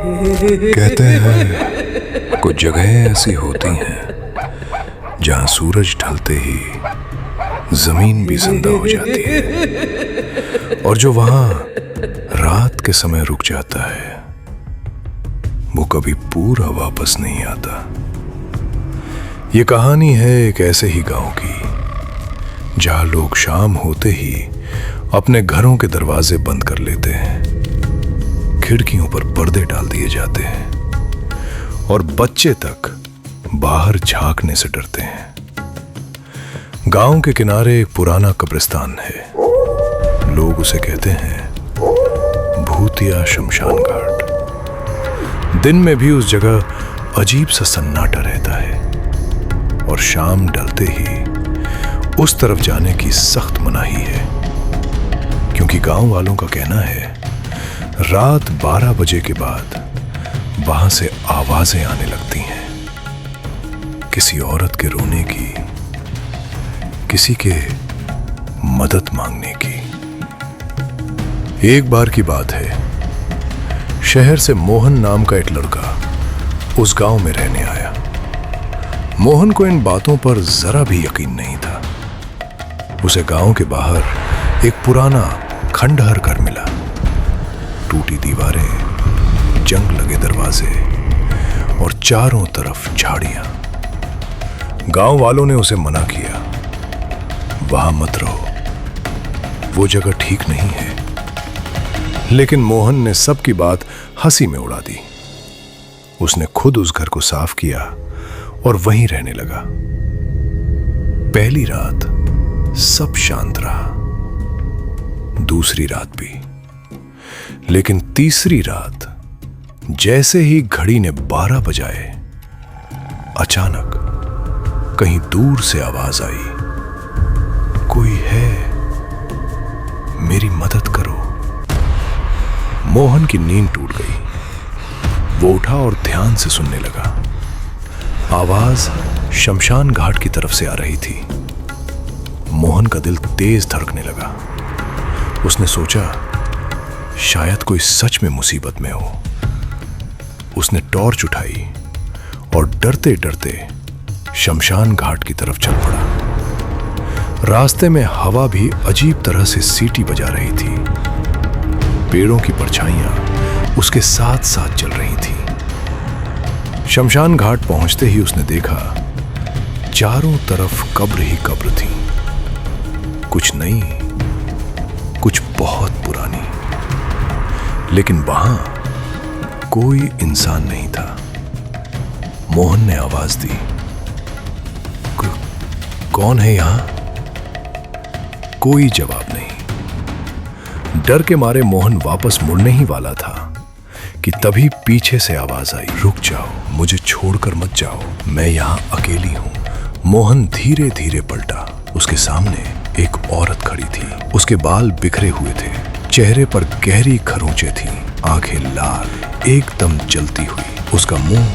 कहते हैं कुछ जगहें ऐसी होती हैं जहां सूरज ढलते ही जमीन भी जिंदा हो जाती है, और जो वहां रात के समय रुक जाता है वो कभी पूरा वापस नहीं आता। ये कहानी है एक ऐसे ही गांव की जहां लोग शाम होते ही अपने घरों के दरवाजे बंद कर लेते हैं, खिड़कियों पर पर्दे डाल दिए जाते हैं और बच्चे तक बाहर झांकने से डरते हैं। गांव के किनारे एक पुराना कब्रिस्तान है। लोग उसे कहते हैं भूतिया शमशान घाट। दिन में भी उस जगह अजीब सा सन्नाटा रहता है और शाम ढलते ही उस तरफ जाने की सख्त मनाही है, क्योंकि गांव वालों का कहना है रात 12 बजे के बाद वहां से आवाजें आने लगती हैं, किसी औरत के रोने की, किसी के मदद मांगने की। एक बार की बात है, शहर से मोहन नाम का एक लड़का उस गांव में रहने आया। मोहन को इन बातों पर जरा भी यकीन नहीं था। उसे गांव के बाहर एक पुराना खंडहर घर मिला। टूटी दीवारें, जंग लगे दरवाजे और चारों तरफ झाड़ियां। गांव वालों ने उसे मना किया, वहां मत रहो, वो जगह ठीक नहीं है। लेकिन मोहन ने सबकी बात हंसी में उड़ा दी। उसने खुद उस घर को साफ किया और वहीं रहने लगा। पहली रात सब शांत रहा, दूसरी रात भी, लेकिन तीसरी रात जैसे ही घड़ी ने 12 बजाए, अचानक कहीं दूर से आवाज आई, कोई है, मेरी मदद करो। मोहन की नींद टूट गई। वो उठा और ध्यान से सुनने लगा। आवाज शमशान घाट की तरफ से आ रही थी। मोहन का दिल तेज धड़कने लगा। उसने सोचा शायद कोई सच में मुसीबत में हो। उसने टॉर्च उठाई और डरते डरते शमशान घाट की तरफ चल पड़ा। रास्ते में हवा भी अजीब तरह से सीटी बजा रही थी। पेड़ों की परछाइयां उसके साथ साथ चल रही थी। शमशान घाट पहुंचते ही उसने देखा चारों तरफ कब्र ही कब्र थी, कुछ नई, कुछ बहुत पुरानी, लेकिन वहां कोई इंसान नहीं था। मोहन ने आवाज दी, कौन है यहां? कोई जवाब नहीं। डर के मारे मोहन वापस मुड़ने ही वाला था कि तभी पीछे से आवाज आई, रुक जाओ, मुझे छोड़कर मत जाओ, मैं यहां अकेली हूं। मोहन धीरे धीरे पलटा। उसके सामने एक औरत खड़ी थी। उसके बाल बिखरे हुए थे, चेहरे पर गहरी खरोंचें थीं, आंखें लाल, एकदम जलती हुई। उसका मुंह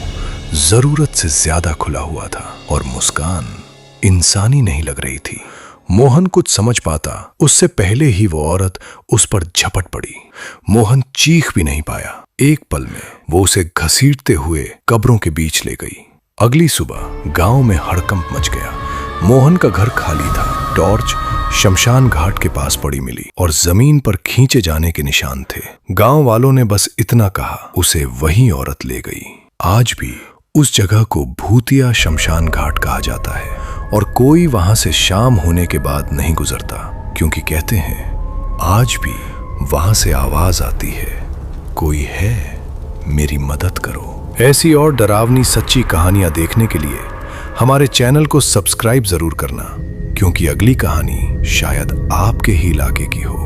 जरूरत से ज्यादा खुला हुआ था और मुस्कान इंसानी नहीं लग रही थी। मोहन कुछ समझ पाता उससे पहले ही वो औरत उस पर झपट पड़ी। मोहन चीख भी नहीं पाया। एक पल में वो उसे घसीटते हुए कब्रों के बीच ले गई। अगली सुबह गांव में हड़कंप मच गया। मोहन का घर खाली था। टॉर्च शमशान घाट के पास पड़ी मिली और जमीन पर खींचे जाने के निशान थे। गांव वालों ने बस इतना कहा, उसे वही औरत ले गई। आज भी उस जगह को भूतिया शमशान घाट कहा जाता है और कोई वहां से शाम होने के बाद नहीं गुजरता, क्योंकि कहते हैं आज भी वहां से आवाज आती है, कोई है, मेरी मदद करो। ऐसी और डरावनी सच्ची कहानियां देखने के लिए हमारे चैनल को सब्सक्राइब जरूर करना, क्योंकि अगली कहानी शायद आपके ही इलाके की हो।